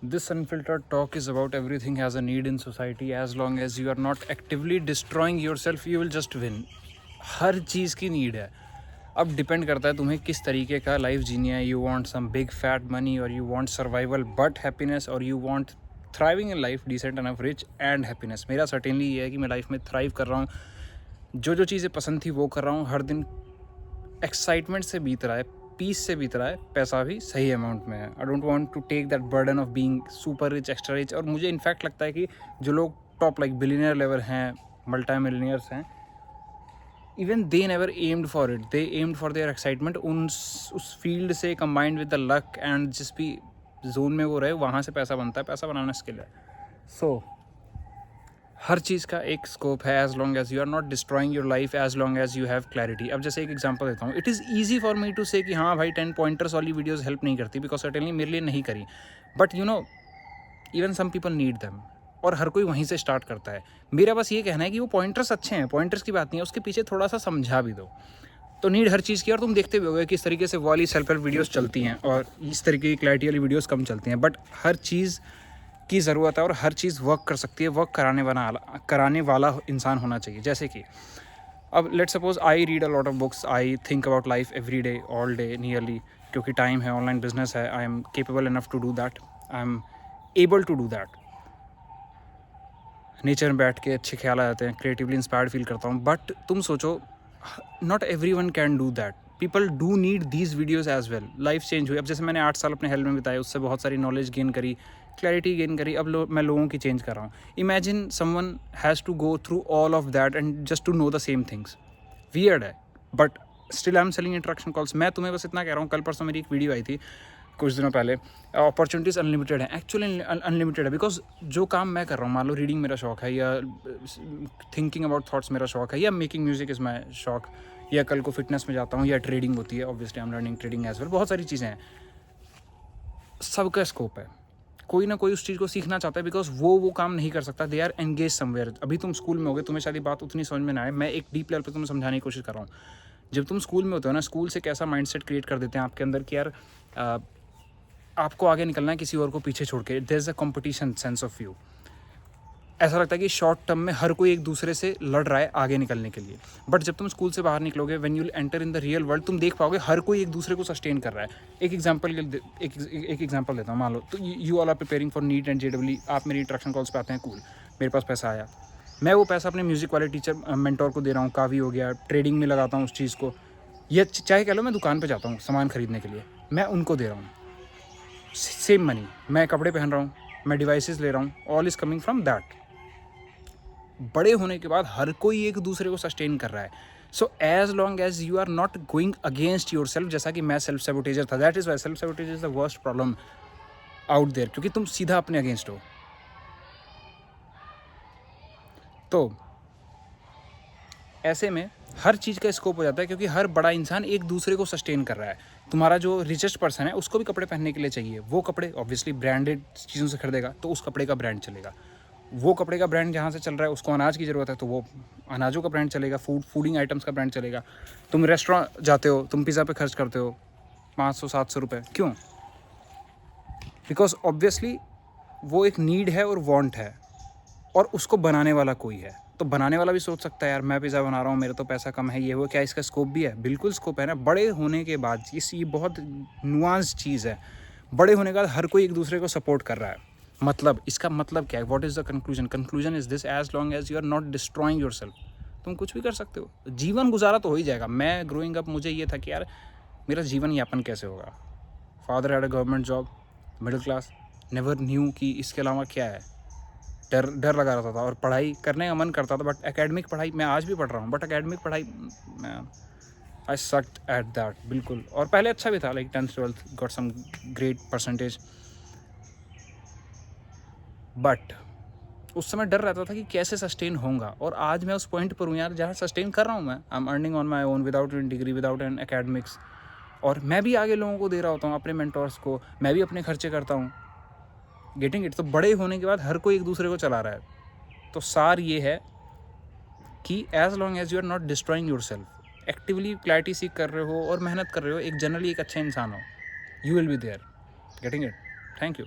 This unfiltered talk is about everything has a need in society. As long as you are not actively destroying yourself, you will just win. हर चीज़ की need है. अब depend करता है तुम्हें किस तरीके का लाइफ जीनी है. You want some big fat money, और you want survival but happiness, और you want thriving in life, decent enough, rich and happiness. मेरा सर्टेनली ये है कि मैं लाइफ में थ्राइव कर रहा हूँ. जो चीज़ें पसंद थी वो कर रहा हूँ. हर दिन एक्साइटमेंट से बीत रहा है, पीस से बीत रहा है. पैसा भी सही अमाउंट में है. I don't want to take that burden of being super rich, extra rich. और मुझे इनफैक्ट लगता है कि जो लोग टॉप लाइक बिलियनियर लेवल हैं, मल्टी मिलियनियर्स हैं, even they never aimed for it. They aimed for their excitement. उस फील्ड से combined with the luck and जिस भी जोन में वो रहे, वहाँ से पैसा बनता है. पैसा बनाना स्किल है. सो हर चीज़ का एक स्कोप है. As long as you are not destroying your life, as long as you have clarity. अब जैसे एक एग्जांपल देता हूँ. It is easy for me to say कि हाँ भाई 10 पॉइंटर्स वाली वीडियोस हेल्प नहीं करती, बिकॉज सर्टेनली मेरे लिए नहीं करी. But you know, even some people need them. और हर कोई वहीं से स्टार्ट करता है. मेरा बस ये कहना है कि वो पॉइंटर्स अच्छे हैं, पॉइंटर्स की बात नहीं है, उसके पीछे थोड़ा सा समझा भी दो. तो नीड हर चीज़ की. और तुम देखते भी होगे कि इस तरीके से वाली सेल्फ हेल्प वीडियोज़ चलती हैं और इस तरीके की क्लैरिटी वाली वीडियोज़ कम चलती हैं. बट हर चीज़ की ज़रूरत है और हर चीज़ वर्क कर सकती है. वर्क कराने वाला इंसान होना चाहिए. जैसे कि अब let suppose I read a lot of books, I think about life every day, all day nearly, क्योंकि टाइम है, ऑनलाइन बिजनेस है. I am capable enough to do that. I am able to do that. Nature में बैठ के अच्छे ख्याल आ जाते हैं, क्रिएटिवली इंस्पायर्ड फील करता हूँ. बट तुम सोचो, not everyone can do that. People do need these videos as well. Life change हुई. अब जैसे मैंने 8 साल अपने हेल्थ में बिताए, उससे बहुत सारी नॉलेज गेन करी, क्लैरिटी गेन करी. अब मैं लोगों की चेंज कर रहा हूँ. Imagine someone has to go through all of that and just to know the same things. Weird है. But still I am selling interaction calls. मैं तुम्हें बस इतना कह रहा हूँ. कल परसों मेरी एक वीडियो आई थी कुछ दिनों पहले. अपॉर्चुनिटीज़ अनलिमिटेड है. एक्चुअली अनलिमिटेड है. बिकॉज जो काम मैं कर रहा हूँ, मान लो रीडिंग मेरा शौक है, या थिंकिंग अबाउट थॉट्स मेरा शौक है, या मेकिंग म्यूजिक इज़ माई शौक, या कल को फिटनेस में जाता हूँ, या ट्रेडिंग होती है. Obviously I am learning trading as well. बहुत सारी चीज़ें हैं. सबका स्कोप है. कोई ना कोई उस चीज़ को सीखना चाहता है, बिकॉज वो काम नहीं कर सकता. They are engage somewhere. अभी तुम स्कूल में होगे, तुम्हें शायद ये बात उतनी समझ में ना आए. मैं एक डीप लेवल पे तुम्हें समझाने की कोशिश कर रहा हूँ. जब तुम स्कूल में होते हो ना, स्कूल से कैसा माइंडसेट क्रिएट कर देते हैं आपके अंदर कि यार आपको आगे निकलना है, किसी और को पीछे छोड़ के. There is a competition sense of view. ऐसा लगता है कि शॉर्ट टर्म में हर कोई एक दूसरे से लड़ रहा है आगे निकलने के लिए. बट जब तुम स्कूल से बाहर निकलोगे, when you will enter in the real world, तुम देख पाओगे हर कोई एक दूसरे को सस्टेन कर रहा है. एक एग्जांपल देता हूँ. मान लो तो you all are preparing for NEET and JW. आप मेरी इंट्रैक्शन कॉल्स पे आते हैं. कूल. मेरे पास पैसा आया, मैं वो पैसा अपने म्यूज़िक वाले टीचर मेंटोर को दे रहा हूँ. काफ़ी हो गया. ट्रेडिंग में लगाता हूँ उस चीज़ को. या चाहे कह लो मैं दुकान पर जाता हूँ सामान खरीदने के लिए, मैं उनको दे रहा हूँ सेम मनी. मैं कपड़े पहन रहा हूँ, मैं डिवाइसेस ले रहा हूँ. All is coming from that. बड़े होने के बाद हर कोई एक दूसरे को सस्टेन कर रहा है. So as long as you are not going against your self, जैसा कि मैं सेल्फ सेबोटेजर था. That is why self sabotage is the worst problem out there, क्योंकि तुम सीधा अपने अगेंस्ट हो. तो ऐसे में हर चीज़ का स्कोप हो जाता है, क्योंकि हर बड़ा इंसान एक दूसरे को सस्टेन कर रहा है. तुम्हारा जो रिचेस्ट पर्सन है, उसको भी कपड़े पहनने के लिए चाहिए. वो कपड़े ऑब्वियसली ब्रांडेड चीज़ों से खरीदेगा, तो उस कपड़े का ब्रांड चलेगा. वो कपड़े का ब्रांड जहाँ से चल रहा है, उसको अनाज की ज़रूरत है, तो वो अनाजों का ब्रांड चलेगा. फूडिंग आइटम्स का ब्रांड चलेगा. तुम रेस्टोरेंट जाते हो, तुम पिज़्ज़ा पे खर्च करते हो 500-700 रुपये. क्यों? बिकॉज ऑब्वियसली वो एक नीड है और वांट है, और उसको बनाने वाला कोई है. तो बनाने वाला भी सोच सकता है, यार मैं पिज़्ज़ा बना रहा हूँ, मेरा तो पैसा कम है, ये वो. क्या इसका स्कोप भी है? बिल्कुल स्कोप है ना. बड़े होने के बाद ये बहुत नुआंस चीज़ है. बड़े होने के बाद हर कोई एक दूसरे को सपोर्ट कर रहा है. मतलब इसका मतलब क्या है? What is the conclusion? Conclusion is this: as long as you are not destroying your self, तुम कुछ भी कर सकते हो. जीवन गुजारा तो हो ही जाएगा. मैं ग्रोइंग अप, मुझे ये था कि यार मेरा जीवन यापन कैसे होगा. Father had a government job, middle class, never knew कि इसके अलावा क्या है. डर लगा रहता था, और पढ़ाई करने का मन करता था. बट एकेडमिक पढ़ाई, मैं आज भी पढ़ रहा हूँ, बट एकेडमिक पढ़ाई आई सक्ड एट दैट. बिल्कुल. और पहले अच्छा भी था, like 10th 12th got some great percentage. But उस समय डर रहता था कि कैसे सस्टेन होऊंगा. और आज मैं उस पॉइंट पर हूँ यार, जहाँ सस्टेन कर रहा हूँ. मैं I am earning on my own without an degree, without an academics. और मैं भी आगे लोगों को दे रहा होता हूँ, अपने मेंटोर्स को. मैं भी अपने खर्चे करता हूँ. Getting it? तो बड़े होने के बाद हर कोई एक दूसरे को चला रहा है. तो सार ये है कि as long as you are not destroying your self, actively clarity सीख कर रहे हो और मेहनत कर रहे हो, एक जनरली एक अच्छा इंसान हो, you will be there. Getting it? Thank you.